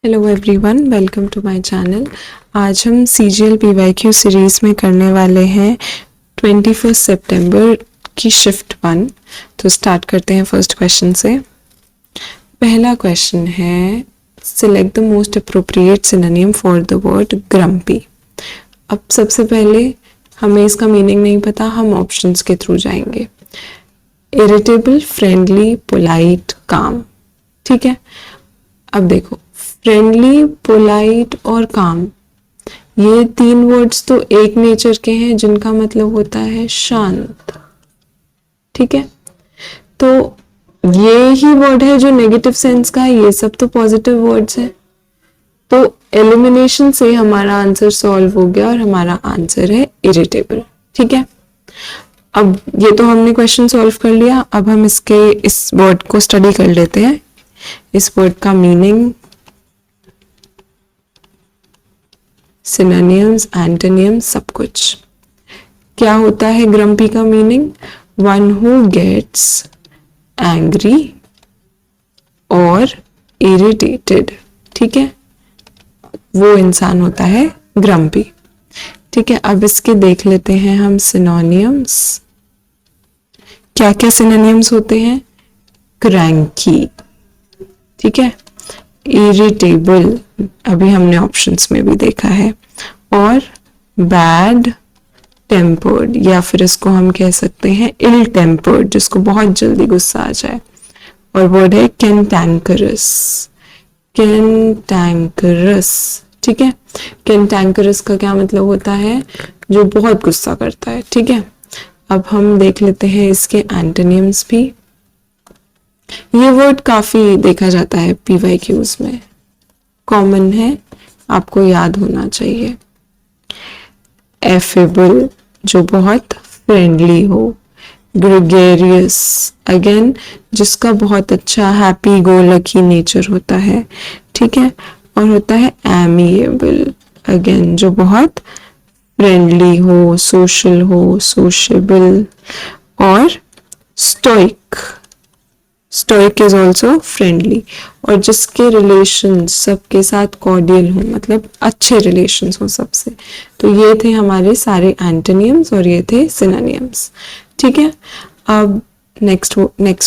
Hello everyone, welcome to my channel. आज हम CGL PYQ series में करने वाले हैं 21 सितंबर की शिफ्ट 1। तो स्टार्ट करते हैं फर्स्ट क्वेश्चन से। पहला क्वेश्चन है, select the most appropriate synonym for the word grumpy. अब सबसे पहले हमें इसका मीनिंग नहीं पता, हम ऑप्शंस के थ्रू जाएंगे। इरिटेबल, फ्रेंडली, पोलाइट, काम। ठीक है, अब देखो, फ्रेंडली, पोलाइट और काम, ये तीन वर्ड्स तो एक नेचर के हैं जिनका मतलब होता है शांत। ठीक है, तो ये ही वर्ड है जो नेगेटिव सेंस का है, ये सब तो पॉजिटिव वर्ड्स हैं। तो एलिमिनेशन से हमारा आंसर सॉल्व हो गया और हमारा आंसर है इरिटेबल। ठीक है, अब ये तो हमने क्वेश्चन सॉल्व कर लिया। अब हम इस वर्ड को स्टडी कर लेते हैं, इस वर्ड का मीनिंग, सिनोनिम्स, एंटोनिम्स, सब कुछ। क्या होता है ग्रम्पी का meaning? One who gets angry और इरिटेटेड। ठीक है, वो इंसान होता है ग्रम्पी। ठीक है, अब इसके देख लेते हैं हम सिनोनिम्स। क्या क्या सिनोनिम्स होते हैं? क्रैंकी, ठीक है, इरिटेबल, अभी हमने ऑप्शंस में भी देखा है, और बैड टेम्पर्ड, या फिर इसको हम कह सकते हैं इल टेम्पर्ड, जिसको बहुत जल्दी गुस्सा आ जाए। और वर्ड है कैंटैंकरस, कैंटैंकरस। ठीक है, कैंटैंकरस का क्या मतलब होता है? जो बहुत गुस्सा करता है। ठीक है, अब हम देख लेते हैं इसके एंटोनिम्स भी। ये वर्ड काफी देखा जाता है PYQs में, कॉमन है, आपको याद होना चाहिए। एफेबल, जो बहुत फ्रेंडली हो। ग्रेगरियस, अगेन जिसका बहुत अच्छा हैप्पी गो लकी नेचर होता है। ठीक है, और होता है एमिएबल, अगेन जो बहुत फ्रेंडली हो, सोशल हो, सोशेबल। और stoic, stoic is also friendly, और जिसके रिलेशन सबके साथ कॉर्डियल हो, मतलब अच्छे रिलेशंस हो सबसे। तो ये थे हमारे सारे एंटोनिम्स और ये थे सिनोनिम्स। ठीक है, अब नेक्स्ट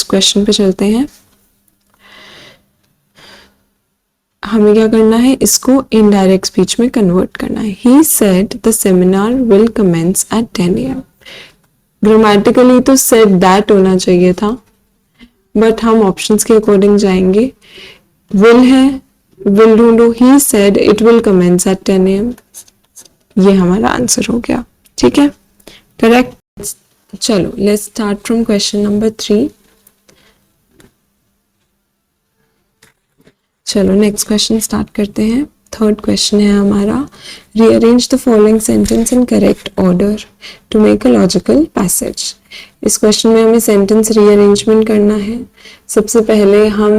क्वेश्चन पे चलते हैं। हमें क्या करना है? इसको इनडायरेक्ट स्पीच में कन्वर्ट करना है। He said the seminar will commence at 10 AM। Grammatically तो सेड दैट होना चाहिए था, बट हम ऑप्शंस के अकॉर्डिंग जाएंगे। विल है, विल ढूंढो, he said it will commence at 10 AM, ये हमारा आंसर हो गया। ठीक है, करेक्ट। चलो let's start from question number 3। चलो नेक्स्ट क्वेश्चन स्टार्ट करते हैं। थर्ड क्वेश्चन है हमारा, rearrange the following sentence in correct order to make a logical passage. इस क्वेश्चन में हमें सेंटेंस रीअरेंजमेंट करना है। सबसे पहले हम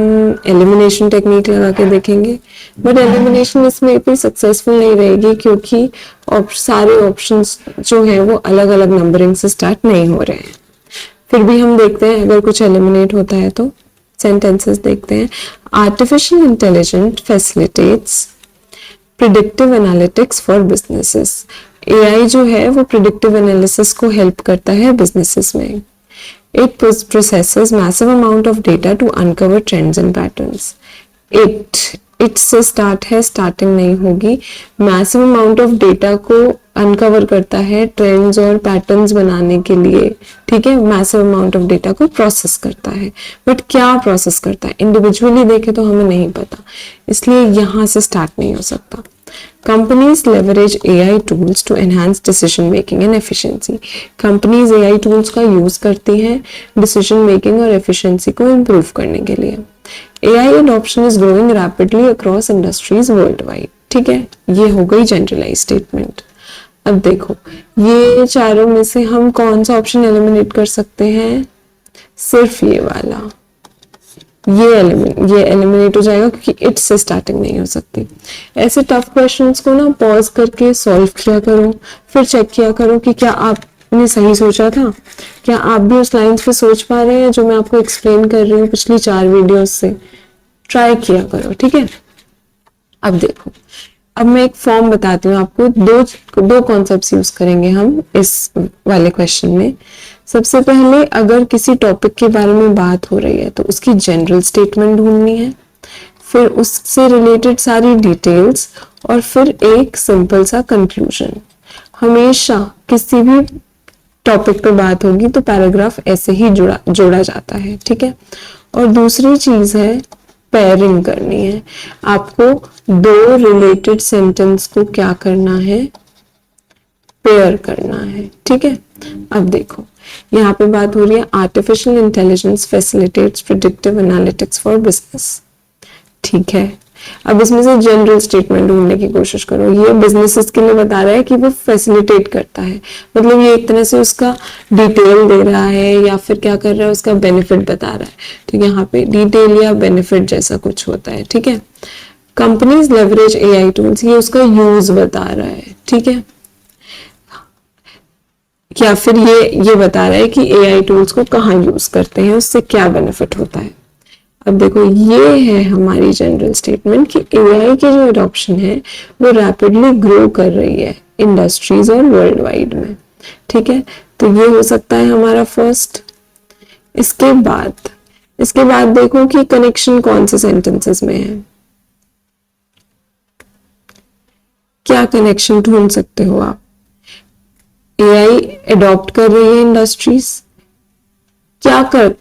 एलिमिनेशन टेक्निक लगा के देखेंगे, बट एलिमिनेशन इसमें इतनी सक्सेसफुल नहीं रहेगी क्योंकि सारे ऑप्शंस जो हैं वो अलग अलग नंबरिंग से स्टार्ट नहीं हो रहे हैं। फिर भी हम देखते हैं अगर कुछ एलिमिनेट होता है तो। सेंटेंसेस देखते हैं। Artificial intelligence facilitates predictive analytics for businesses. AI जो है वो प्रिडिक्टिव एनालिसिस को हेल्प करता है बिजनेसेस में। It processes massive amount of data to uncover trends and patterns. It से स्टार्ट है, स्टार्टिंग नहीं होगी। मैसिव अमाउंट ऑफ डेटा को अनकवर करता है ट्रेंड्स और पैटर्न्स बनाने के लिए। ठीक है, मैसिव अमाउंट ऑफ डेटा को प्रोसेस करता है, बट क्या प्रोसेस करता है इंडिविजुअली देखे तो हमें नहीं पता, इसलिए यहां से स्टार्ट नहीं हो सकता। Companies leverage AI tools to enhance decision making and efficiency. Companies AI tools का यूज करती हैं डिसीजन मेकिंग और एफिशिएंसी को इम्प्रूव करने के लिए। AI adoption is growing rapidly across industries worldwide. ठीक है, ये हो गई जनरलाइज स्टेटमेंट। अब देखो, ये चारों में से हम कौन सा ऑप्शन एलिमिनेट कर सकते हैं? सिर्फ ये वाला, ये एलिमिनेट हो जाएगा क्योंकि इट से स्टार्टिंग नहीं हो सकती। ऐसे टफ क्वेश्चंस को ना पॉज करके सॉल्व किया करो, फिर चेक किया करो कि क्या आपने सही सोचा था, क्या आप भी उस लाइंस पे सोच पा रहे हैं जो मैं आपको एक्सप्लेन कर रही हूँ पिछली 4 वीडियोस से। ट्राई किया करो, ठीक है। अब देखो, अब मैं एक फॉर्म बताती हूँ आपको, दो कॉन्सेप्ट्स यूज करेंगे हम इस वाले क्वेश्चन में। सबसे पहले अगर किसी टॉपिक के बारे में बात हो रही है तो उसकी जनरल स्टेटमेंट ढूंढनी है, फिर उससे रिलेटेड सारी डिटेल्स, और फिर एक सिंपल सा कंक्लूजन। हमेशा किसी भी टॉपिक पे बात होगी तो पैराग्राफ ऐसे ही जोड़ा जाता है, ठीक है। और दूसरी चीज है पेयरिंग करनी है। आपको दो रिलेटेड सेंटेंस को क्या करना है, पेयर करना है, ठीक है। अब देखो, यहाँ पे बात हो रही है artificial intelligence facilitates predictive analytics for business, ठीक है। अब इसमें से जनरल स्टेटमेंट ढूंढने की कोशिश करो। ये बिजनेसेस के लिए बता रहा है कि वो फैसिलिटेट करता है, मतलब ये एक तरह से उसका डिटेल दे रहा है या फिर क्या कर रहा है, उसका बेनिफिट बता रहा है, ठीक है। यहाँ पे डिटेल या बेनिफिट जैसा कुछ होता है, ठीक है। कंपनीज लेवरेज एआई टूल्स, ये उसका यूज बता रहा है, ठीक है। या फिर ये बता रहा है कि एआई टूल्स को कहाँ यूज करते हैं, उससे क्या बेनिफिट होता है। अब देखो, ये है हमारी जनरल स्टेटमेंट कि एआई की जो एडॉप्शन है वो रैपिडली ग्रो कर रही है इंडस्ट्रीज और वर्ल्ड वाइड में, ठीक है। तो ये हो सकता है हमारा फर्स्ट। इसके बाद देखो कि कनेक्शन कौन से सेंटेंसेस में है, क्या कनेक्शन ढूंढ सकते हो आप। एआई एडॉप्ट कर रही है इंडस्ट्रीज, क्या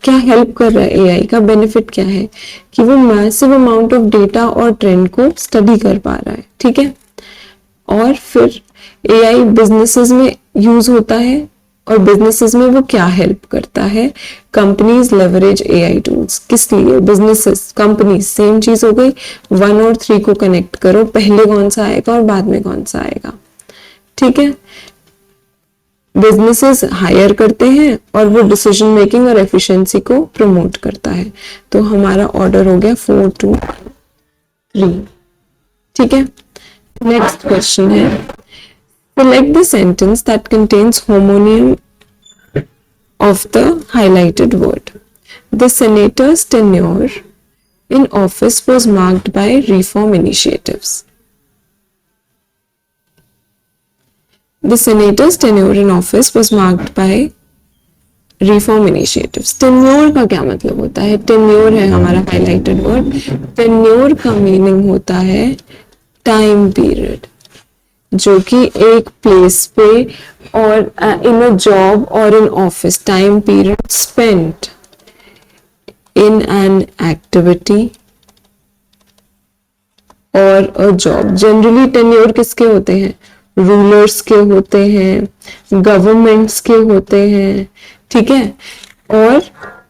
हेल्प कर रहा है, एआई का बेनिफिट क्या है कि वो मैसिव अमाउंट ऑफ डेटा और ट्रेंड को स्टडी कर पा रहा है, ठीक है। और फिर एआई बिजनेसेस में यूज होता है, और बिजनेसेस में वो क्या हेल्प करता है। कंपनीज लेवरेज एआई टूल्स, किस लिए, बिजनेसेस, कंपनीज, सेम चीज हो गई। 1 और 3 को कनेक्ट करो, पहले कौन सा आएगा और बाद में कौन सा आएगा, ठीक है। बिजनेसेस हायर करते हैं और वो डिसीजन मेकिंग और एफिशिएंसी को प्रमोट करता है। तो हमारा ऑर्डर हो गया 4 to 3, ठीक है। नेक्स्ट क्वेश्चन है, select the sentence that contains homonym of the highlighted word. The senator's tenure in office was marked by reform initiatives. The senator's tenure in office was marked by reform initiatives. Tenure का क्या मतलब होता है, tenure है हमारा highlighted word। tenure का meaning होता है time period, जो कि एक प्लेस पे और इन अ जॉब और in office, time period spent in an activity और अ जॉब। जनरली टेन्योर किसके होते हैं, रूलर्स के होते हैं, गवर्नमेंट्स के होते हैं, ठीक है, और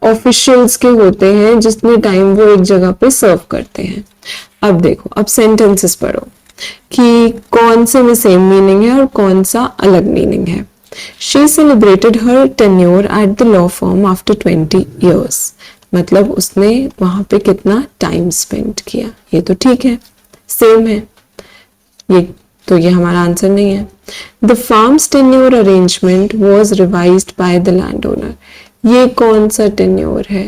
ऑफिशियल्स के होते हैं जितने टाइम वो एक जगह पे सर्व करते हैं। अब देखो, अब सेंटेंसेस पढ़ो कि कौन से में सेम मीनिंग है और कौन सा अलग मीनिंग है। She celebrated her tenure at the law firm after 20 years. मतलब उसने वहां पे कितना टाइम स्पेंड किया, ये तो ठीक है, सेम है, ये हमारा आंसर नहीं है। The farm's tenure arrangement was revised by the landowner. ये कौन सा टेन्योर है,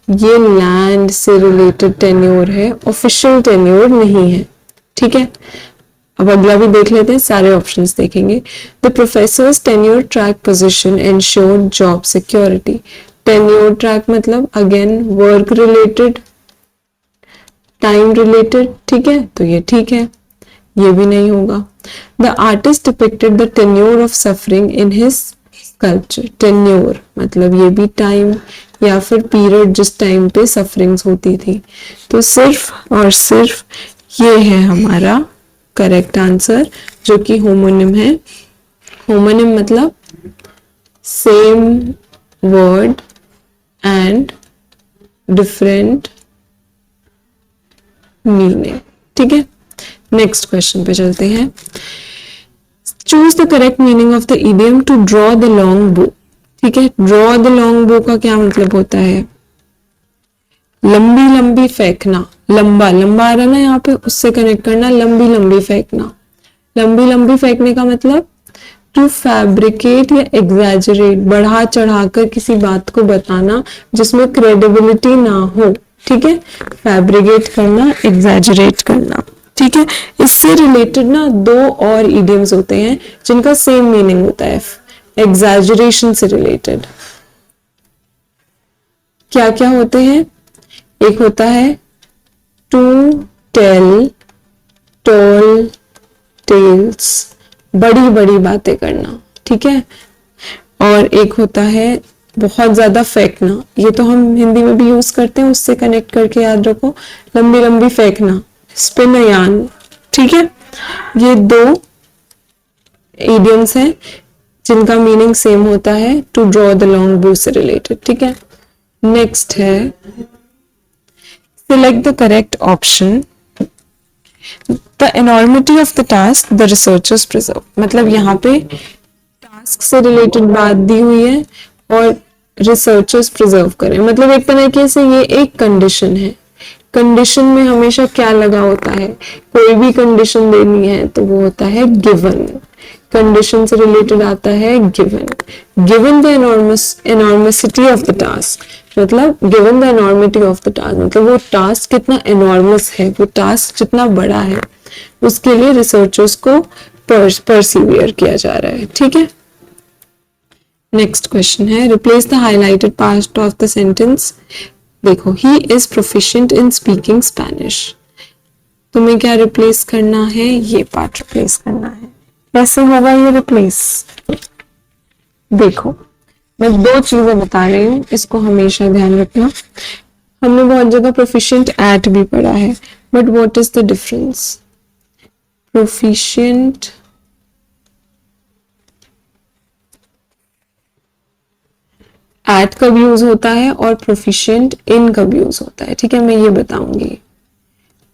ये लैंड से रिलेटेड टेन्योर है, ऑफिशियल टेन्योर नहीं है, ठीक है। अब अगला भी देख लेते हैं, सारे ऑप्शंस देखेंगे। The professors tenure track position ensured job security. Tenure track मतलब again work related, time related, ठीक है, तो ये ठीक है, ये भी नहीं होगा। The artist depicted the tenure of suffering in his sculpture. Tenure मतलब ये भी टाइम या फिर पीरियड जिस टाइम पे सफरिंग्स होती थी। तो सिर्फ और सिर्फ ये है हमारा करेक्ट आंसर, जो कि होमोनिम है। होमोनिम मतलब same word and different meaning, ठीक है। नेक्स्ट क्वेश्चन पे चलते हैं। Choose the correct meaning of the idiom to draw the long bow, ठीक है। ड्रॉ द लॉन्ग बो का क्या मतलब होता है, लंबी लंबी फेंकना, लंबा लंबा आ रहा ना यहाँ पे, उससे कनेक्ट करना, लंबी लंबी फेंकना। लंबी लंबी फेंकने का मतलब टू फैब्रिकेट या एग्जैजरेट, बढ़ा चढ़ाकर किसी बात को बताना जिसमें क्रेडिबिलिटी ना हो, ठीक है। फैब्रिकेट करना, एग्जैजरेट करना, ठीक है, इससे रिलेटेड ना दो और इडियम्स होते हैं जिनका सेम मीनिंग होता है, एग्जैजरेशन से रिलेटेड। क्या क्या होते हैं? एक होता है टू टेल टॉल टेल्स, बड़ी बड़ी बातें करना, ठीक है। और एक होता है बहुत ज्यादा फेंकना, ये तो हम हिंदी में भी यूज करते हैं, उससे कनेक्ट करके याद रखो, लंबी लंबी फेंकना, स्पिन यान, ठीक है। ये दो इडियम्स हैं जिनका मीनिंग सेम होता है, टू ड्रॉ द लॉन्ग बो से रिलेटेड, ठीक है। नेक्स्ट है select the correct option, the enormity of the task the researchers preserve. मतलब यहाँ पे टास्क से रिलेटेड बात दी हुई है और रिसर्चर्स प्रिजर्व करें, मतलब एक तरीके से ये एक कंडीशन है। कंडीशन में हमेशा क्या लगा होता है, कोई भी कंडीशन देनी है तो वो होता है गिवन, कंडीशन से रिलेटेड आता है given. Given the enormosity of the task, मतलब given the enormity of the task, मतलब वो टास्क कितना एनॉर्मस है, वो टास्क जितना बड़ा है, उसके लिए रिसर्चर्स को परसिवियर किया जा रहा है, ठीक है। नेक्स्ट क्वेश्चन है replace the highlighted part of the sentence. देखो, he is proficient in speaking Spanish, तुम्हें क्या रिप्लेस करना है? ये पार्ट रिप्लेस करना है। कैसे होगा ये रिप्लेस? देखो, मैं दो चीजें बता रही हूँ, इसको हमेशा ध्यान रखना। हमने बहुत जगह प्रोफिशिएंट एट भी पढ़ा है, but what is the difference? Proficient at कब यूज होता है और प्रोफिशिएंट इन कब यूज होता है, ठीक है, मैं ये बताऊंगी।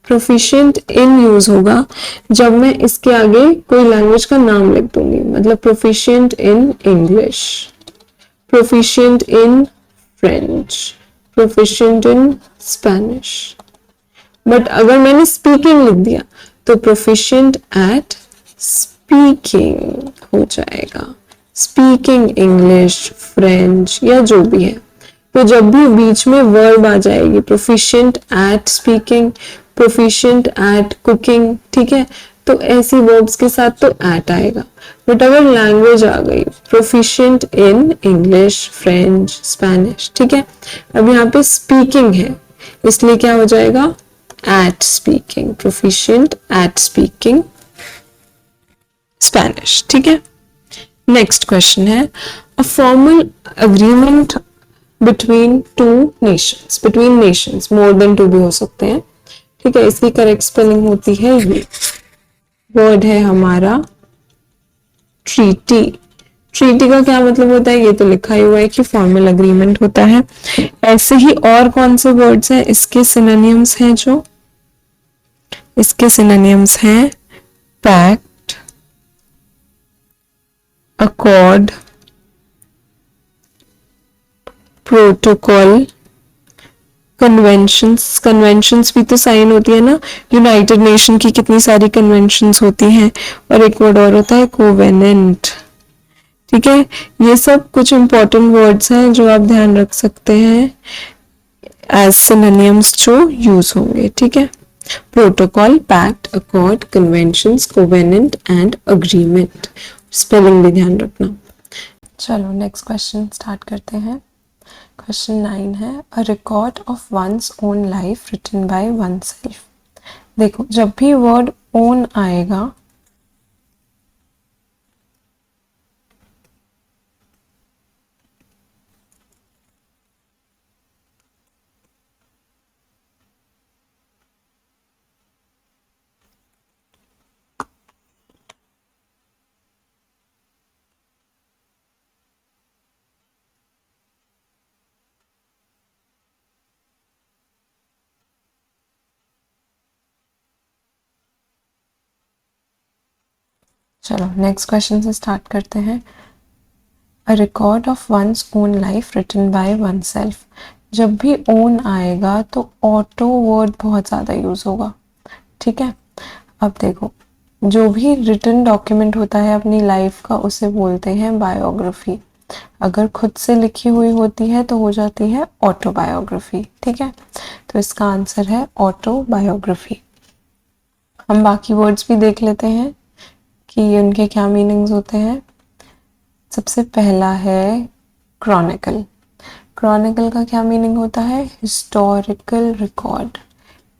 प्रोफिशिएंट इन यूज होगा जब मैं इसके आगे कोई लैंग्वेज का नाम लिख दूंगी, मतलब proficient in English, proficient in French, proficient in Spanish. But अगर मैंने स्पीकिंग लिख दिया तो प्रोफिशिएंट एट स्पीकिंग हो जाएगा, स्पीकिंग इंग्लिश, फ्रेंच या जो भी है। तो जब भी बीच में वर्ब आ जाएगी, proficient at speaking, proficient at cooking, ठीक है, तो ऐसी वर्ब्स के साथ तो एट आएगा। बट अगर लैंग्वेज आ गई, proficient in English, French, Spanish, ठीक है, अब यहाँ पे स्पीकिंग है, इसलिए क्या हो जाएगा? At speaking, proficient at speaking Spanish, ठीक है। नेक्स्ट क्वेश्चन है a formal agreement between two nations, between nations, more than two भी हो सकते हैं, ठीक है। इसकी करेक्ट स्पेलिंग होती है ये, वर्ड है हमारा ट्रीटी। ट्रीटी का क्या मतलब होता है? ये तो लिखा ही हुआ है कि फॉर्मल अग्रीमेंट होता है। ऐसे ही और कौन से वर्ड्स हैं इसके सिनोनिम्स हैं? जो इसके सिनोनिम्स हैं pact, accord, protocol, conventions. Conventions भी तो साइन होती है ना, यूनाइटेड नेशन की कितनी सारी कन्वेंशंस होती हैं। और एक वर्ड और होता है कोवेनेंट, ठीक है। ये सब कुछ इंपॉर्टेंट वर्ड्स हैं जो आप ध्यान रख सकते हैं एज सिनोनिम्स जो यूज होंगे, ठीक है। Protocol, pact, accord, conventions, covenant and agreement. Spelling भी ध्यान रखना। चलो नेक्स्ट क्वेश्चन स्टार्ट करते हैं। क्वेश्चन 9 है a record of one's own life written by one self. देखो, जब भी वर्ड ओन आएगा चलो नेक्स्ट क्वेश्चन से स्टार्ट करते हैं। A record of one's own life written by one self. जब भी ओन आएगा तो ऑटो वर्ड बहुत ज़्यादा यूज होगा, ठीक है। अब देखो, जो भी रिटन डॉक्यूमेंट होता है अपनी लाइफ का उसे बोलते हैं बायोग्राफी। अगर खुद से लिखी हुई होती है तो हो जाती है ऑटोबायोग्राफी, ठीक है। तो इसका आंसर है ऑटोबायोग्राफी। हम बाकी वर्ड्स भी देख लेते हैं कि उनके क्या मीनिंग्स होते हैं। सबसे पहला है क्रॉनिकल। क्रॉनिकल का क्या मीनिंग होता है? Historical record.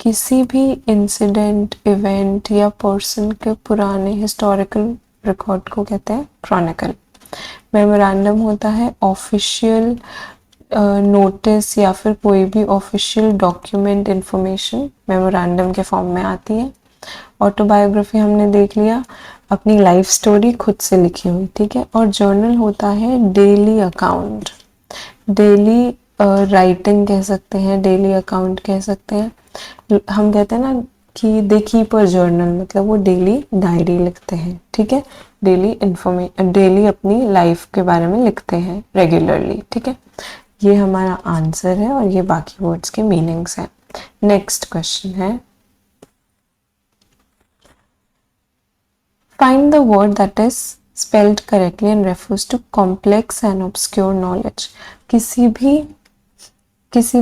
किसी भी इंसिडेंट, इवेंट या पर्सन के पुराने हिस्टोरिकल रिकॉर्ड को कहते हैं क्रॉनिकल। मेमोरेंडम होता है ऑफिशियल नोटिस या फिर कोई भी ऑफिशियल डॉक्यूमेंट इंफॉर्मेशन मेमोरेंडम के फॉर्म में आती है। ऑटोबायोग्राफी हमने देख लिया, अपनी लाइफ स्टोरी खुद से लिखी हुई, ठीक है। और जर्नल होता है डेली अकाउंट, डेली राइटिंग कह सकते हैं, डेली अकाउंट कह सकते हैं। हम कहते हैं ना कि दे कीप अ जर्नल, मतलब वो डेली डायरी लिखते हैं, ठीक है। डेली अपनी लाइफ के बारे में लिखते हैं रेगुलरली, ठीक है। ये हमारा आंसर है और ये बाकी वर्ड्स के मीनिंग्स हैं। नेक्स्ट क्वेश्चन है, find the word that is spelled correctly and refers to complex and obscure knowledge। किसी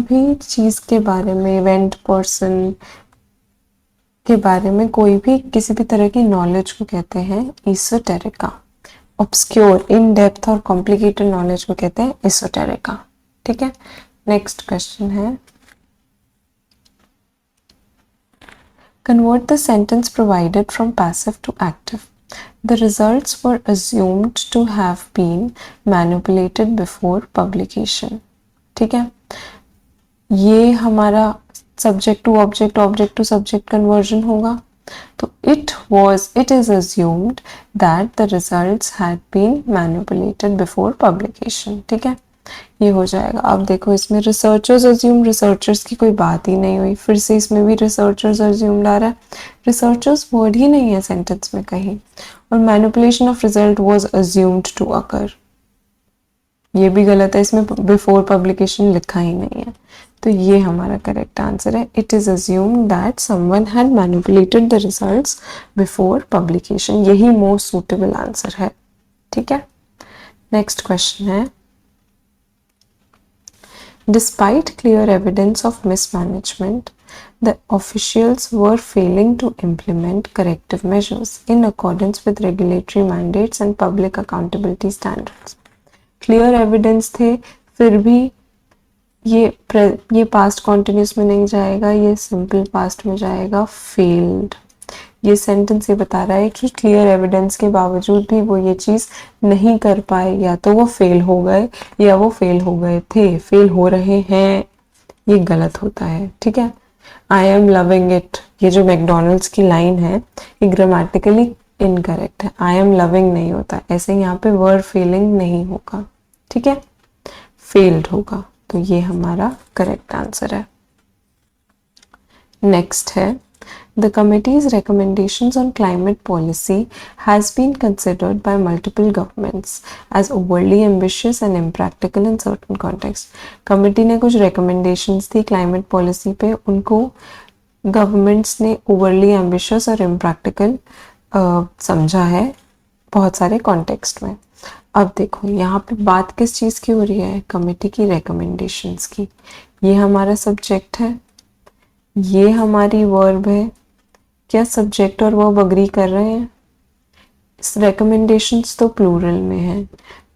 भी चीज के बारे में, इवेंट, पर्सन के बारे में कोई भी किसी भी तरह की नॉलेज को कहते हैं एसोटेरिका। ऑब्सक्योर, इन डेप्थ और कॉम्प्लिकेटेड नॉलेज को कहते हैं एसोटेरिका, ठीक है। नेक्स्ट क्वेश्चन है, convert the sentence provided from passive to active. The results were assumed to have been manipulated before publication. ठीक है, ये हमारा subject to object, object to subject conversion होगा। तो it is assumed that the results had been manipulated before publication, ठीक है, ये हो जाएगा। अब देखो इसमें रिसर्चर्स अज्यूम, रिसर्चर्स की कोई बात ही नहीं हुई, फिर से इसमें भी रिसर्चर्स अज्यूम ला रहा है, रिसर्चर्स वर्ड ही नहीं है सेंटेंस में कहीं। और manipulation of result was assumed to occur, ये भी गलत है, इसमें बिफोर पब्लिकेशन लिखा ही नहीं है। तो ये हमारा करेक्ट आंसर है, it is assumed that someone had manipulated the results before publication, यही मोस्ट सूटेबल आंसर है, ठीक है। नेक्स्ट क्वेश्चन है, despite clear evidence of mismanagement, the officials were failing to implement corrective measures in accordance with regulatory mandates and public accountability standards. Clear evidence थे, फिर भी ये past continuous में नहीं जाएगा, ये simple past में जाएगा, failed। ये सेंटेंस ये बता रहा है कि क्लियर एविडेंस के बावजूद भी वो ये चीज नहीं कर पाए, या तो वो फेल हो गए या वो फेल हो गए थे, फेल हो रहे हैं, ये गलत होता है, ठीक है। आई एम लविंग इट, ये जो मैकडोनल्ड्स की लाइन है ये ग्रामेटिकली इनकरेक्ट है, आई एम लविंग नहीं होता, ऐसे यहाँ पे वर्ड फेलिंग नहीं होगा, ठीक है, फेल्ड होगा। तो ये हमारा करेक्ट आंसर है। नेक्स्ट है, the committee's recommendations on climate policy has been considered by multiple governments as overly ambitious and impractical in certain contexts. Committee ने कुछ recommendations दी climate policy पे, उनको governments ने overly ambitious और impractical समझा है बहुत सारे context में। अब देखो यहाँ पे बात किस चीज़ की हो रही है? कमेटी की recommendations की। ये हमारा subject है, ये हमारी वर्ब है, क्या सब्जेक्ट और वर्ब अग्री कर रहे हैं? इस रिकमेंडेशंस तो प्लूरल में है,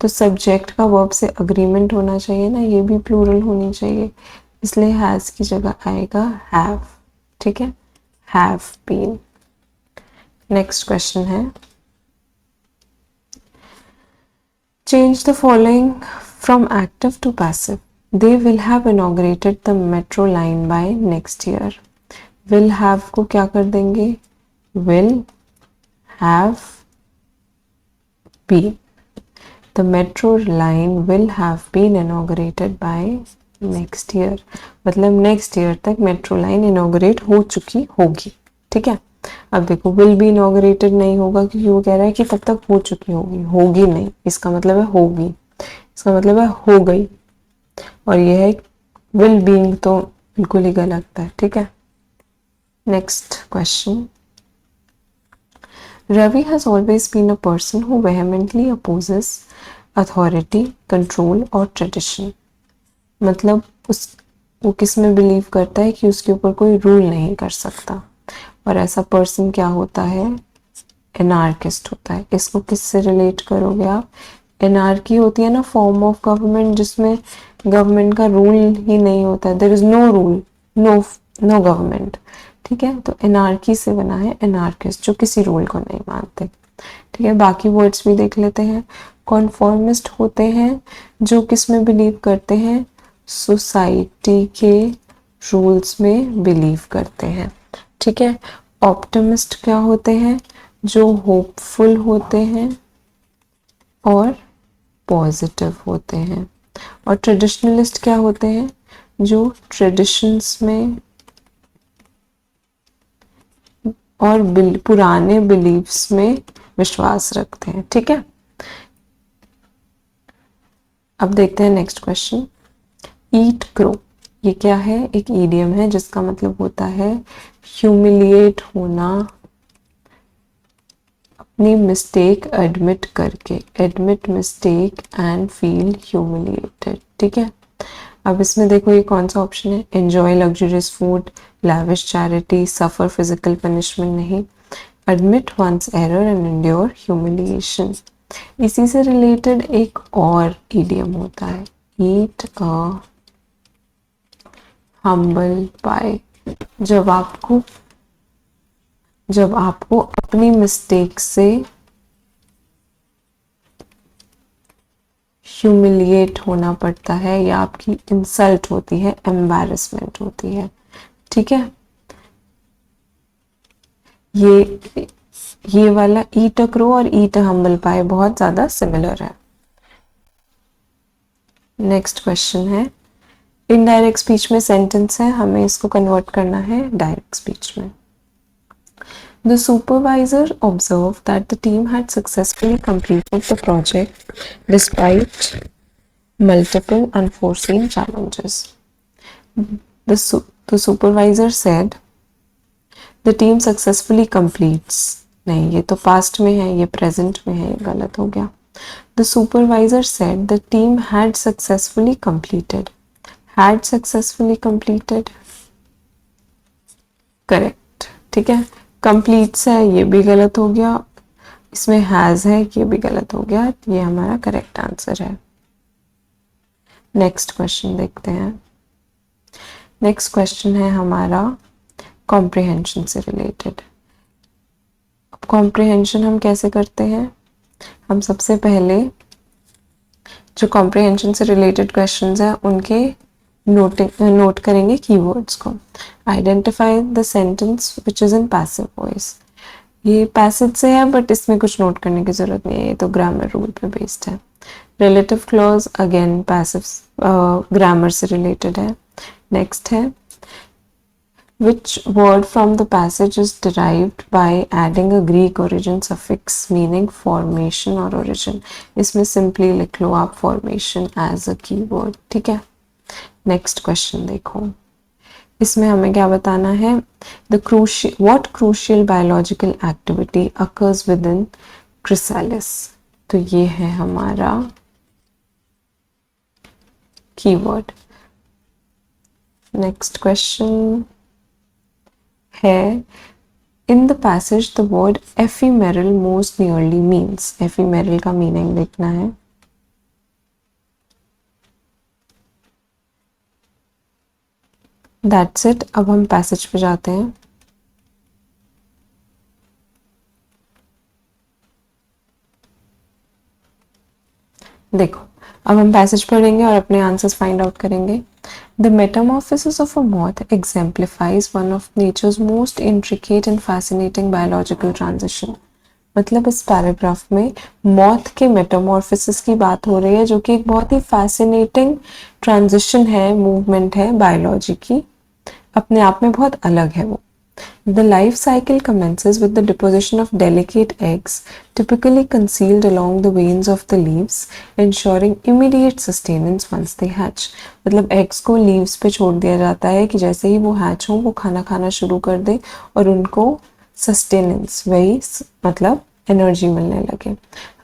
तो सब्जेक्ट का वर्ब से अग्रीमेंट होना चाहिए ना, ये भी प्लूरल होनी चाहिए, इसलिए हैज की जगह आएगा हैव, ठीक है, हैव बीन। नेक्स्ट क्वेश्चन है, change the following from active to passive. They will have inaugurated the metro line by next year. Will have को क्या कर देंगे? Will have been. The metro line will have been inaugurated by next year. मतलब next year तक metro line inaugurate हो चुकी होगी, ठीक है। अब देखो will be inaugurated नहीं होगा क्योंकि वो कह रहा है कि तब तक हो चुकी होगी, होगी नहीं, इसका मतलब है होगी, इसका मतलब है हो गई, और ये है विल बीइंग तो बिल्कुल ही गलत है, ठीक है। Next question, Ravi has always been a person who vehemently opposes authority, control और ट्रेडिशन। मतलब वो किस में बिलीव करता है कि उसके ऊपर कोई रूल नहीं कर सकता, और ऐसा पर्सन क्या होता है, एनार्किस्ट होता है। इसको किससे रिलेट करोगे आप, एनार्की होती है ना फॉर्म ऑफ गवर्नमेंट जिसमें गवर्नमेंट का रूल ही नहीं होता है, there is no rule, no government, ठीक है। तो एनार्की से बना है एनार्किस्ट, जो किसी रूल को नहीं मानते, ठीक है। बाकी वर्ड्स भी देख लेते हैं। कॉन्फॉर्मिस्ट होते हैं जो किस में बिलीव करते हैं, सोसाइटी के रूल्स में बिलीव करते हैं, ठीक है। ऑप्टिमिस्ट क्या होते हैं, जो होपफुल होते हैं और पॉजिटिव होते हैं। और ट्रेडिशनलिस्ट क्या होते हैं, जो ट्रेडिशंस में और पुराने बिलीफ्स में विश्वास रखते हैं, ठीक है। अब देखते हैं नेक्स्ट क्वेश्चन, ईट क्रो, ये क्या है, एक ईडियम है जिसका मतलब होता है ह्यूमिलिएट होना, अपनी मिस्टेक एडमिट करके, admit mistake and feel humiliated, ठीक है। अब इसमें देखो ये कौन सा ऑप्शन है, enjoy luxurious food, lavish charity, suffer physical punishment नहीं, admit once error and endure humiliation. इसी से रिलेटेड एक और इडियम होता है, ईट अ हम्बल पाई, जब आपको अपनी मिस्टेक से ह्यूमिलिएट होना पड़ता है या आपकी इंसल्ट होती है, एम्बैरेसमेंट होती है, ठीक है। ये वाला ईट अ क्रो और ईट अ हम्बल पाई बहुत ज्यादा सिमिलर है। नेक्स्ट क्वेश्चन है, इनडायरेक्ट स्पीच में सेंटेंस है, हमें इसको कन्वर्ट करना है डायरेक्ट स्पीच में। The supervisor observed that the team had successfully completed the project despite multiple unforeseen challenges. The supervisor said the team successfully completes, नहीं ये तो past में है, ये present में है, ये गलत हो गया। The supervisor said the team had successfully completed, had successfully completed, correct, ठीक है। completes है, ये भी गलत हो गया, इसमें has है, ये भी गलत हो गया, ये हमारा करेक्ट आंसर है। नेक्स्ट क्वेश्चन देखते हैं। नेक्स्ट क्वेश्चन है हमारा कॉम्प्रिहेंशन से रिलेटेड। अब कॉम्प्रिहेंशन हम कैसे करते हैं, हम सबसे पहले जो कॉम्प्रिहेंशन से रिलेटेड क्वेश्चंस हैं उनके नोट करेंगे कीवर्ड्स को। Identify the sentence which is in passive voice, ये पैसिव से है बट इसमें कुछ नोट करने की जरूरत नहीं है, ये तो ग्रामर रूल पे बेस्ड है। Relative clause again passive grammar से रिलेटेड है। नेक्स्ट है which word from the passage is derived by adding a Greek origin suffix meaning formation or origin, इसमें simply लिख लो आप formation as a keyword, ठीक है। नेक्स्ट क्वेश्चन देखो, इसमें हमें क्या बताना है, what crucial biological activity occurs within chrysalis, तो ये है हमारा कीवर्ड। नेक्स्ट क्वेश्चन है, in the passage the word ephemeral most nearly means, ephemeral का मीनिंग देखना है। That's it. अब हम पैसेज पे जाते हैं। देखो अब हम पैसेज पढ़ेंगे और अपने आंसर्स फाइंड आउट करेंगे। The metamorphosis of a moth exemplifies one of nature's most intricate and fascinating biological transition। मतलब इस पैराग्राफ में मॉथ के मेटामॉर्फोसिस की बात हो रही है, जो कि एक बहुत ही फैसिनेटिंग ट्रांजिशन है, मूवमेंट है बायोलॉजी की, अपने आप में बहुत अलग है वो। The life cycle commences with the deposition of delicate eggs, typically concealed along the veins of the leaves, ensuring immediate sustenance once they hatch। मतलब eggs को leaves पे छोड़ दिया जाता है कि जैसे ही वो hatch हो वो खाना खाना शुरू कर दे और उनको sustenance, वही मतलब एनर्जी मिलने लगे।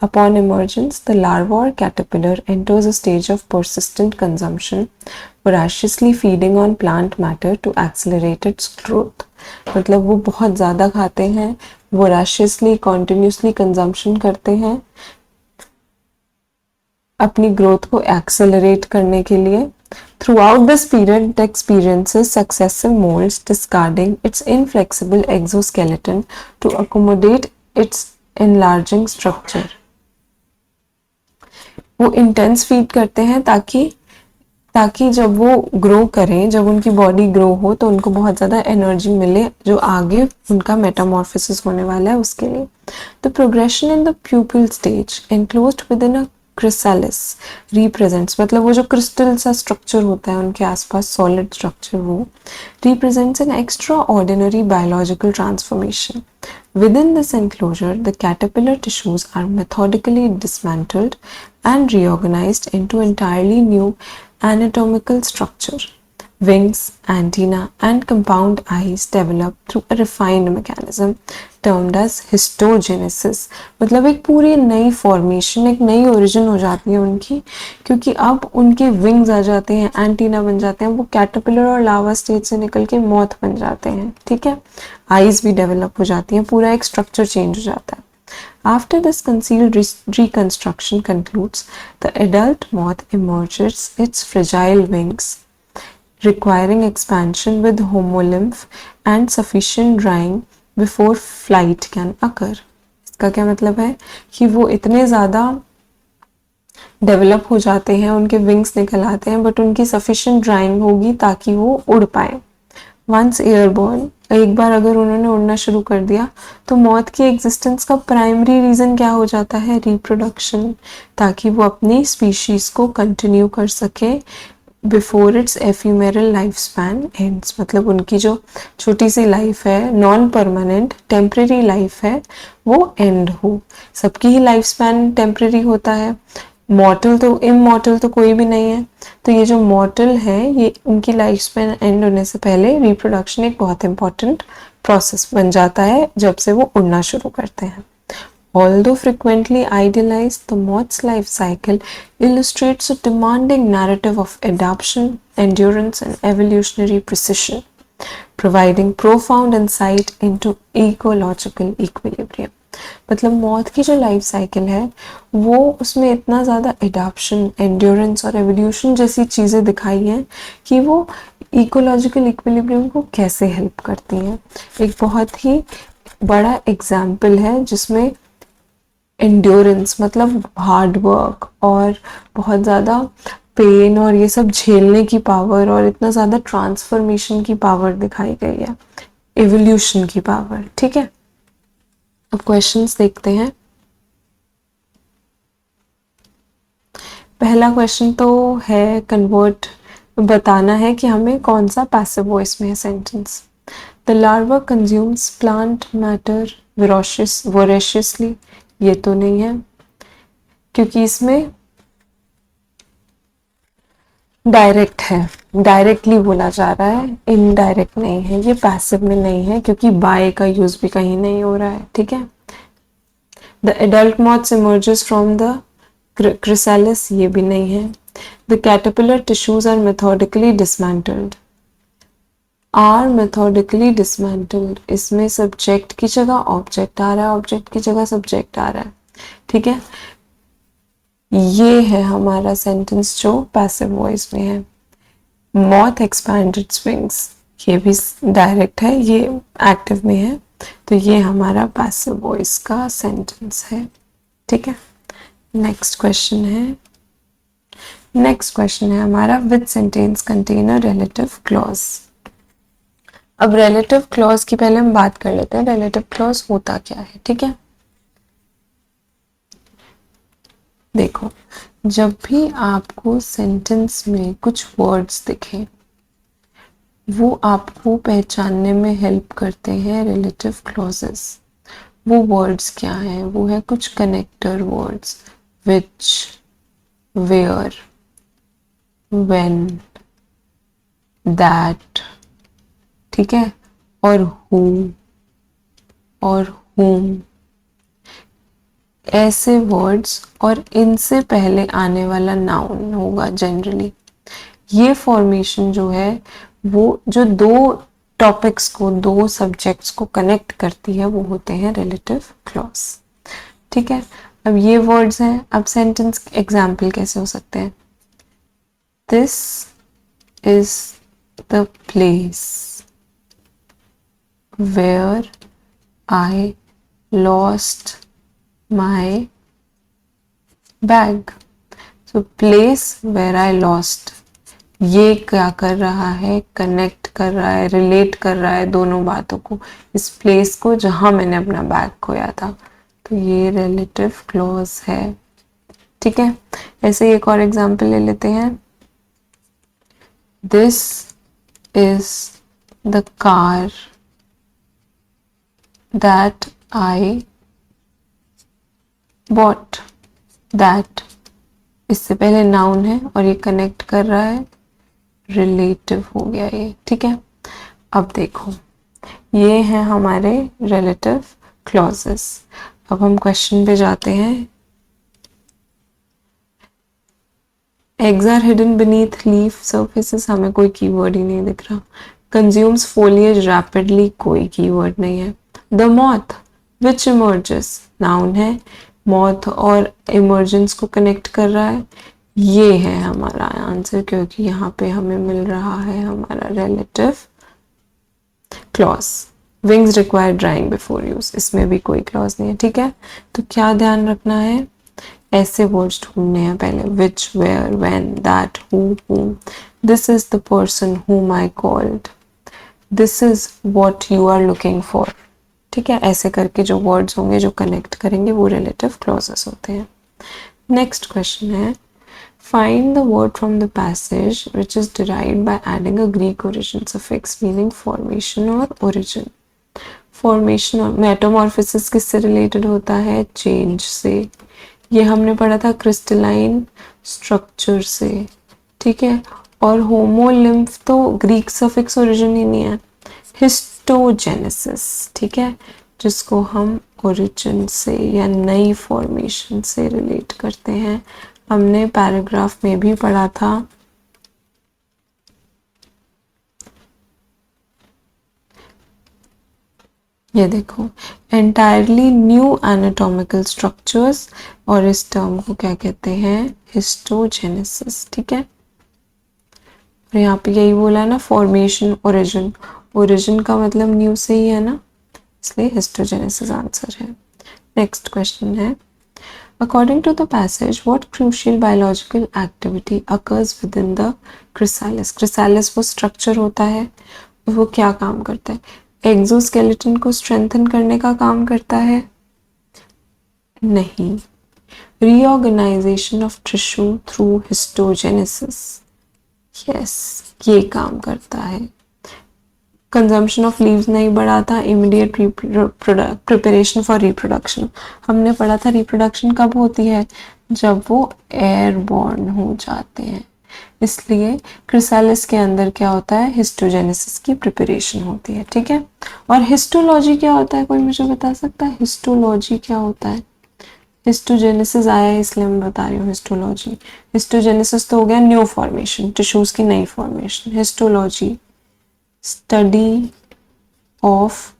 Upon emergence, the larva or caterpillar enters a stage of persistent consumption, voraciously feeding on plant matter to accelerate its growth। मतलब वो बहुत ज़्यादा खाते हैं, वोराशियसली कॉन्टिन्यूसली कंजम्पशन करते हैं अपनी ग्रोथ को एक्सेलरेट करने के लिए. Throughout this period, it experiences successive molds, discarding its inflexible exoskeleton to accommodate its enlarging structure. वो इंटेंस फीड करते हैं ताकि जब वो ग्रो करें, जब उनकी बॉडी ग्रो हो तो उनको बहुत ज़्यादा एनर्जी मिले जो आगे उनका मेटामॉर्फोसिस होने वाला है उसके लिए. The progression in the प्यूपिल stage enclosed with in a chrysalis represents, मतलब वो जो क्रिस्टल सा स्ट्रक्चर होता है उनके आसपास सॉलिड स्ट्रक्चर, वो represents an extra ordinary biological transformation. Within this enclosure, the caterpillar tissues are methodically dismantled and reorganized into entirely new anatomical structure. Wings, antenna, and compound eyes develop through a refined mechanism termed as histogenesis. मतलब एक पूरी नई formation, एक नई origin हो जाती है उनकी, क्योंकि अब उनके विंग्स आ जाते हैं, एंटीना बन जाते हैं, वो कैटरपिलर और लावा स्टेज से निकल के मॉथ बन जाते हैं. ठीक है, आईज भी डेवलप हो जाती हैं, पूरा एक स्ट्रक्चर चेंज हो जाता है. After this concealed reconstruction concludes, the adult moth emerges its fragile wings, requiring expansion with homolymph and sufficient drying before flight can occur. इसका क्या मतलब है कि वो इतने ज़्यादा डेवलप हो जाते हैं, उनके विंग्स निकल आते हैं, बट उनकी सफिशिएंट ड्राइंग होगी ताकि वो उड़ पाए. वंस एयरबोर्न, एक बार अगर उन्होंने उड़ना शुरू कर दिया तो मौत की एग्जिस्टेंस का प्राइमरी रीज़न क्या हो जाता है? रिप्रोडक्शन, ताकि वो अपनी स्पीशीज़ को कंटिन्यू कर सके before it's ephemeral life span ends. मतलब उनकी जो छोटी सी लाइफ है, नॉन परमानेंट टेम्परेरी लाइफ है, वो एंड हो. सबकी ही लाइफ स्पैन टेम्परेरी होता है, मॉर्टल तो इमॉर्टल तो कोई भी नहीं है. तो ये जो मॉर्टल है, ये उनकी लाइफ स्पैन एंड होने से पहले रिप्रोडक्शन एक बहुत इंपॉर्टेंट प्रोसेस बन जाता है जब से वो उड़ना शुरू करते हैं. Although frequently idealized, the moth's life cycle illustrates a demanding narrative of adaptation, endurance, and evolutionary precision, providing profound insight into ecological equilibrium. मतलब मौत की जो लाइफ साइकिल है वो उसमें इतना ज़्यादा एडाप्शन, एंड्योरेंस और एवोल्यूशन जैसी चीज़ें दिखाई हैं कि वो इकोलॉजिकल इक्विलिब्रियम को कैसे हेल्प करती हैं. एक बहुत ही बड़ा एग्जाम्पल है जिसमें एंड्योरेंस मतलब हार्ड वर्क और बहुत ज़्यादा पेन और ये सब झेलने की पावर और इतना ज़्यादा ट्रांसफॉर्मेशन की पावर दिखाई गई है, एवोल्यूशन की पावर. ठीक है, अब क्वेश्चंस देखते हैं. पहला क्वेश्चन तो है कन्वर्ट, बताना है कि हमें कौन सा पैसिव वॉइस में है sentence. The larva consumes plant matter voraciously, ये तो नहीं है क्योंकि इसमें डायरेक्ट है, डायरेक्टली बोला जा रहा है, इनडायरेक्ट नहीं है. ये पैसिव में नहीं है क्योंकि बाय का यूज भी कहीं नहीं हो रहा है. ठीक है. The adult moths emerges from the chrysalis, ये भी नहीं है. The caterpillar tissues are methodically dismantled, are methodically dismantled, इसमें सब्जेक्ट की जगह ऑब्जेक्ट आ रहा है, ऑब्जेक्ट की जगह सब्जेक्ट आ रहा है. ठीक है, ये है हमारा सेंटेंस जो पैसिव वॉइस में है. मॉथ एक्सपैंड इट्स विंग्स, ये भी डायरेक्ट है, ये एक्टिव में है, तो ये हमारा पैसिव वॉइस का सेंटेंस है. ठीक है, नेक्स्ट क्वेश्चन है हमारा with sentence contain a relative clause. अब रिलेटिव क्लॉज की पहले हम बात कर लेते हैं, रिलेटिव क्लॉज होता क्या है. ठीक है, देखो, जब भी आपको सेंटेंस में कुछ वर्ड्स दिखे वो आपको पहचानने में हेल्प करते हैं रिलेटिव क्लॉजेस. वो वर्ड्स क्या हैं? वो है कुछ connector words, which, where, when, that. ठीक है, और हु और whom, ऐसे वर्ड्स और इनसे पहले आने वाला नाउन होगा जनरली. ये फॉर्मेशन जो है वो जो दो टॉपिक्स को, दो सब्जेक्ट्स को कनेक्ट करती है, वो होते हैं रिलेटिव क्लॉज। ठीक है, अब ये वर्ड्स हैं। अब सेंटेंस एग्जाम्पल कैसे हो सकते हैं? This is the place where I lost my bag. So place where I lost, ये क्या कर रहा है? कनेक्ट कर रहा है, रिलेट कर रहा है दोनों बातों को, इस प्लेस को जहां मैंने अपना बैग खोया था। तो ये रिलेटिव क्लॉज है। ठीक है, ऐसे ही एक और एग्जांपल ले लेते हैं। This is the car that I bought. That इससे पहले नाउन है और ये कनेक्ट कर रहा है, रिलेटिव हो गया ये। ठीक है, अब देखो ये हैं हमारे रिलेटिव क्लॉजेस। अब हम क्वेश्चन पे जाते हैं। Eggs are hidden beneath leaf surfaces, हमें कोई कीवर्ड ही नहीं दिख रहा। कंज्यूम्स फोलिएज रैपिडली, कोई कीवर्ड नहीं है। The moth which emerges, noun है, मॉथ और इमर्जेंस को कनेक्ट कर रहा है। ये है हमारा आंसर, क्योंकि यहाँ पे हमें मिल रहा है हमारा relative clause. Wings require drawing before use, इसमें भी कोई क्लॉज नहीं है। ठीक है, तो क्या ध्यान रखना है? ऐसे वर्ड्स ढूंढने हैं पहले, which, where, when, that, who, this is the person whom I called, this is what you are looking for। ठीक है, ऐसे करके जो वर्ड्स होंगे जो कनेक्ट करेंगे वो रिलेटिव क्लॉजेस होते हैं। नेक्स्ट क्वेश्चन है, find the word from the passage which is derived by adding a Greek origin suffix meaning formation or origin। Formation और मेटामॉर्फोसिस किससे रिलेटेड होता है? चेंज से। ये हमने पढ़ा था क्रिस्टलाइन स्ट्रक्चर से। ठीक है, और होमोलिम्फ तो ग्रीक सफिक्स ओरिजिन ही नहीं है, हिस्टोजेनेसिस। ठीक है, जिसको हम ओरिजिन से या नई फॉर्मेशन से रिलेट करते हैं। हमने पैराग्राफ में भी पढ़ा था। ये देखो, एंटायरली न्यू एनाटॉमिकल स्ट्रक्चर्स, और इस टर्म को क्या कहते हैं? हिस्टोजेनेसिस। ठीक है, और यहाँ पे यही बोला है ना, फॉर्मेशन ओरिजिन, ओरिजिन का मतलब न्यू से ही है ना, इसलिए हिस्टोजेनेसिस आंसर है। नेक्स्ट क्वेश्चन है, according to the passage what crucial biological activity occurs within the chrysalis। chrysalis वो स्ट्रक्चर होता है, वो क्या काम करता है? एक्सोस्केलेटन को स्ट्रेंथन करने का काम करता है? नहीं। Reorganisation of tissue through histogenesis, yes, ये काम करता है। कंजम्पशन ऑफ लीव्स नहीं बढ़ाता, इमीडिएट प्रिपरेशन फॉर रिप्रोडक्शन। हमने पढ़ा था रिप्रोडक्शन कब होती है? जब वो एयरबॉर्न हो जाते हैं। इसलिए क्रिसालिस के अंदर क्या होता है? हिस्टोजेनेसिस की प्रिपरेशन होती है। ठीक है, और हिस्टोलॉजी क्या होता है? कोई मुझे बता सकता है हिस्टोलॉजी क्या होता है? हिस्टोजेनेसिस आया है इसलिए मैं बता रही हूँ हिस्टोलॉजी। हिस्टोजेनेसिस तो हो गया न्यू फॉर्मेशन, टिश्यूज की नई formation. Histology study of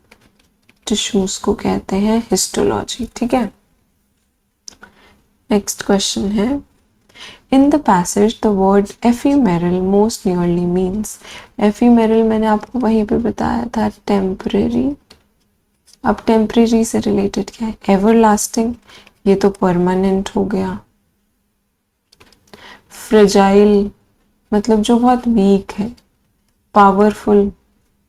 tissues को कहते हैं हिस्टोलॉजी। ठीक है, नेक्स्ट क्वेश्चन है, in the passage the word ephemeral most nearly means. Ephemeral मैंने आपको वहीं पे बताया था टेम्परेरी। अब टेम्परेरी से रिलेटेड क्या है? एवरलास्टिंग, ये तो परमानेंट हो गया। फ्रेजाइल मतलब जो बहुत वीक है। पावरफुल,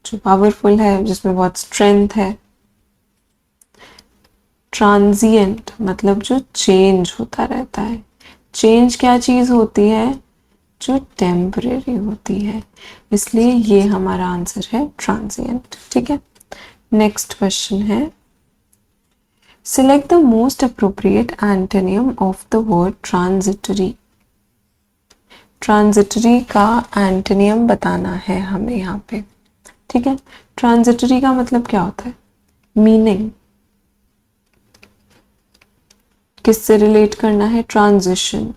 जो पावरफुल है, जिसमें बहुत स्ट्रेंथ है। ट्रांजिएंट मतलब जो चेंज होता रहता है। चेंज क्या चीज होती है? जो टेम्परेरी होती है, इसलिए ये हमारा आंसर है ट्रांजिएंट। ठीक है, नेक्स्ट क्वेश्चन है, select the most appropriate antonym of the word transitory. Transitory का एंटोनियम बताना है हमें यहाँ पे। ठीक है, ट्रांजिटरी का मतलब क्या होता है? मीनिंग किससे रिलेट करना है? ट्रांजिशन।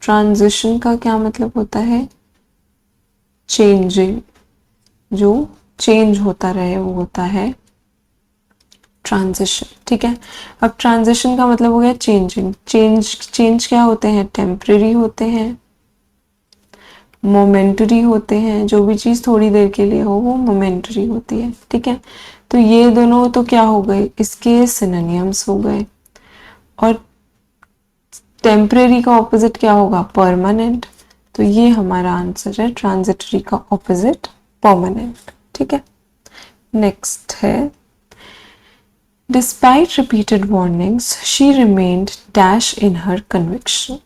ट्रांजिशन का क्या मतलब होता है? चेंजिंग, जो चेंज होता रहे वो होता है ट्रांजिशन। ठीक है, अब ट्रांजिशन का मतलब हो गया चेंजिंग। चेंज क्या होते हैं? टेम्परेरी होते हैं, मोमेंटरी होते हैं। जो भी चीज़ थोड़ी देर के लिए हो वो मोमेंटरी होती है। ठीक है, तो ये दोनों तो क्या हो गए? इसके सिनोनिम्स हो गए। और टेम्परेरी का ऑपोजिट क्या होगा? परमानेंट। तो ये हमारा आंसर है, ट्रांजिटरी का ऑपोजिट परमानेंट। ठीक है, नेक्स्ट है, despite repeated warnings she remained dash in her conviction.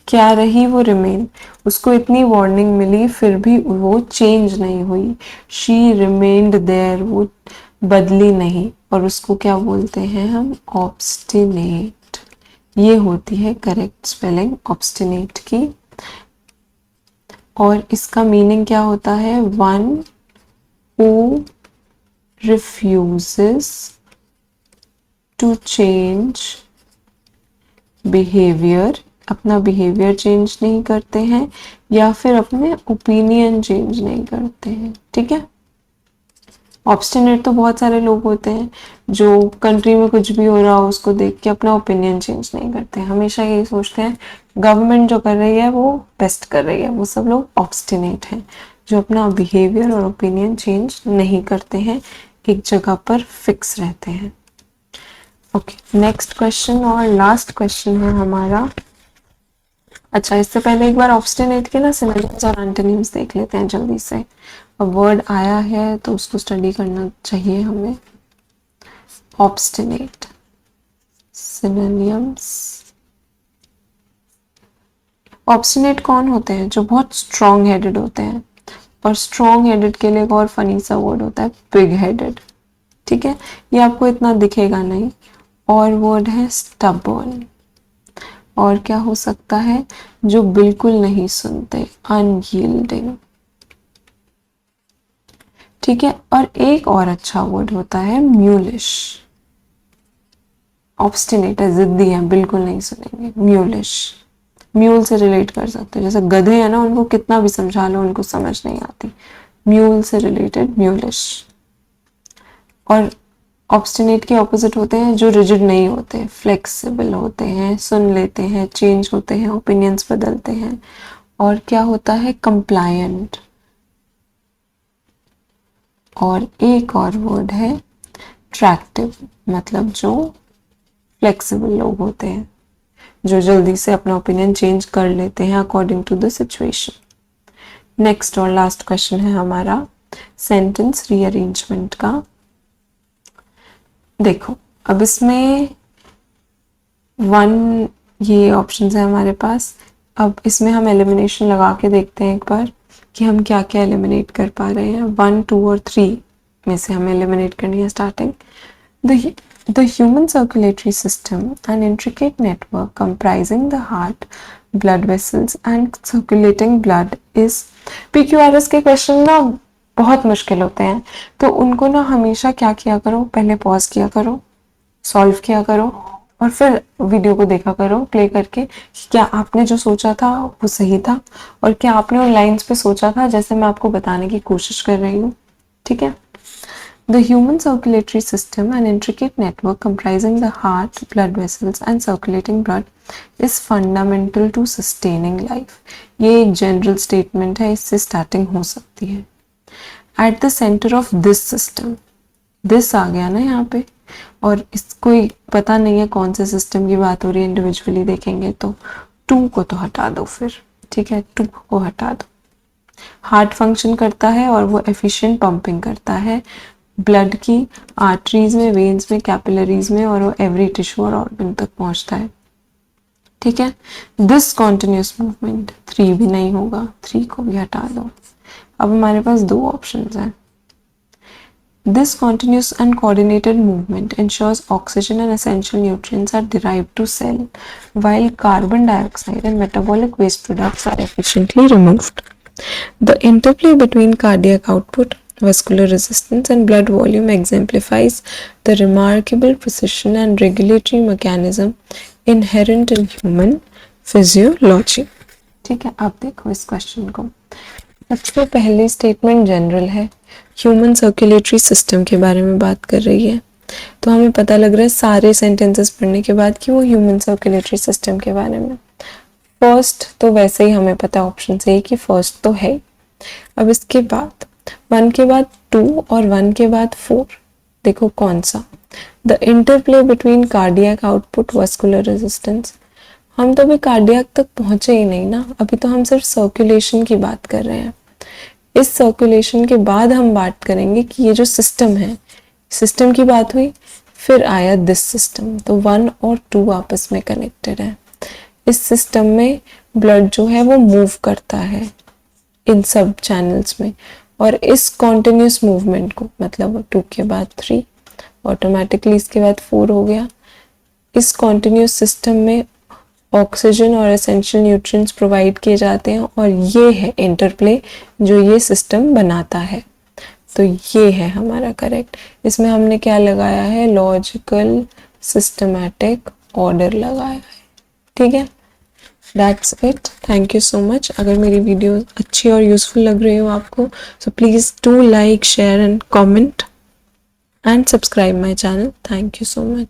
क्या रही वो? रिमेन। उसको इतनी वार्निंग मिली फिर भी वो चेंज नहीं हुई। शी रिमेन्ड देयर, वो बदली नहीं। और उसको क्या बोलते हैं हम? ऑब्स्टिनेट। ये होती है करेक्ट स्पेलिंग ऑब्स्टिनेट की। और इसका मीनिंग क्या होता है? One who refuses to change behaviour, अपना बिहेवियर चेंज नहीं करते हैं या फिर अपने ओपिनियन चेंज नहीं करते हैं। ठीक है, ऑब्स्टिनेट तो बहुत सारे लोग होते हैं जो कंट्री में कुछ भी हो रहा हो उसको देख के अपना ओपिनियन चेंज नहीं करते हैं, हमेशा यही सोचते हैं गवर्नमेंट जो कर रही है वो बेस्ट कर रही है। वो सब लोग ऑब्स्टिनेट हैं जो अपना बिहेवियर और ओपिनियन चेंज नहीं करते हैं, एक जगह पर फिक्स रहते हैं। ओके, नेक्स्ट क्वेश्चन और लास्ट क्वेश्चन है हमारा। अच्छा, इससे पहले एक बार ऑब्स्टिनेट के ना सिनोनिम्स और एंटोनिम्स देख लेते हैं जल्दी से। अब वर्ड आया है तो उसको स्टडी करना चाहिए हमें। Obstinate synonyms. ऑब्स्टिनेट कौन होते हैं? जो बहुत स्ट्रॉन्ग हेडेड होते हैं। और स्ट्रॉन्ग हेडेड के लिए एक और फनी सा वर्ड होता है, बिग हेडेड। ठीक है, ये आपको इतना दिखेगा नहीं। और वर्ड है स्टबर्न। और क्या हो सकता है? जो बिल्कुल नहीं सुनते, अनयील्डिंग। ठीक है, और एक और अच्छा वर्ड होता है म्यूलिश। ऑब्स्टिनेट है, जिद्दी है, बिल्कुल नहीं सुनेंगे, म्यूलिश। म्यूल से रिलेट कर सकते हैं, जैसे गधे हैं ना, उनको कितना भी समझा लो उनको समझ नहीं आती। म्यूल से रिलेटेड म्यूलिश। और ऑब्स्टिनेट के ऑपोजिट होते हैं जो रिजिड नहीं होते, फ्लेक्सिबल होते हैं, सुन लेते हैं, चेंज होते हैं, ओपिनियंस बदलते हैं। और क्या होता है? कंप्लायंट। और एक और वर्ड है ट्रैक्टिव, मतलब जो फ्लेक्सिबल लोग होते हैं, जो जल्दी से अपना ओपिनियन चेंज कर लेते हैं according to the situation. Next और लास्ट क्वेश्चन है हमारा सेंटेंस रीअरेंजमेंट का। देखो, अब इसमें वन ये ऑप्शंस है हमारे पास। अब इसमें हम एलिमिनेशन लगा के देखते हैं एक बार कि हम क्या क्या एलिमिनेट कर पा रहे हैं। 1, 2 और 3 में से हमें एलिमिनेट करनी है starting. The human circulatory system, an intricate network comprising the heart, blood vessels and circulating blood is PQRS के क्वेश्चन ना बहुत मुश्किल होते हैं, तो उनको ना हमेशा क्या किया करो? पहले पॉज किया करो, सॉल्व किया करो और फिर वीडियो को देखा करो प्ले करके कि क्या आपने जो सोचा था वो सही था और क्या आपने उन लाइंस पे सोचा था जैसे मैं आपको बताने की कोशिश कर रही हूँ। ठीक है, The human circulatory system, an intricate network comprising the heart, blood vessels and circulating blood, is fundamental to sustaining life. ये एक जनरल स्टेटमेंट है, इससे स्टार्टिंग हो सकती है। At the center of this system, this आ गया ना यहाँ पे, और इसको पता नहीं है कौन से सिस्टम की बात हो रही है, इंडिविजुअली देखेंगे तो 2 को तो हटा दो फिर। ठीक है, 2 को हटा दो। हार्ट फंक्शन करता है और वो एफिशिएंट पंपिंग करता है ब्लड की आर्टरीज में, वेन्स में, कैपिलरीज में, और वो एवरी टिश्यू और ऑर्गन तक पहुंचता है। ठीक है, दिस कॉन्टिन्यूस मूवमेंट 3 भी नहीं होगा, 3 को भी हटा दो। अब हमारे पास 2 ऑप्शंस हैं। This continuous and coordinated movement ensures oxygen and essential nutrients are derived to cell, while carbon dioxide and metabolic waste products are efficiently removed. The interplay between cardiac output, vascular resistance and blood volume exemplifies the remarkable precision and regulatory mechanism inherent in human physiology. ठीक है, आप देखो इस question को। सबसे पहली statement general है, human circulatory system के बारे में बात कर रही है। तो हमें पता लग रहा है सारे सेंटेंसेस पढ़ने के बाद कि वो ह्यूमन सर्कुलेटरी सिस्टम के बारे में। फर्स्ट तो वैसे ही हमें पता है ऑप्शन से कि फर्स्ट तो है। अब इसके बाद 1 के बाद 2 और 1 के बाद 4, देखो कौन सा, the interplay between cardiac output vascular resistance. हम तो अभी कार्डियक तक पहुंचे ही नहीं ना, अभी तो हम सिर्फ सर्कुलेशन की बात कर रहे हैं। इस सर्कुलेशन के बाद हम बात करेंगे कि ये जो सिस्टम है, सिस्टम की बात हुई, फिर आया दिस सिस्टम। तो 1 और 2 आपस में कनेक्टेड है। इस सिस्टम में ब्लड जो है वो मूव करता है इन सब चैनल्स में, और इस कॉन्टिन्यूस मूवमेंट को, मतलब 2 के बाद 3 ऑटोमेटिकली इसके बाद 4 हो गया, इस कॉन्टिन्यूस सिस्टम में ऑक्सीजन और एसेंशियल न्यूट्रिएंट्स प्रोवाइड किए जाते हैं, और ये है इंटरप्ले जो ये सिस्टम बनाता है। तो ये है हमारा करेक्ट। इसमें हमने क्या लगाया है, लॉजिकल सिस्टमैटिक ऑर्डर लगाया है। ठीक है, that's it. Thank you so much. अगर मेरी वीडियो अच्छी और यूजफुल लग रही हो आपको, so please do like, share and comment and subscribe my channel. Thank you so much.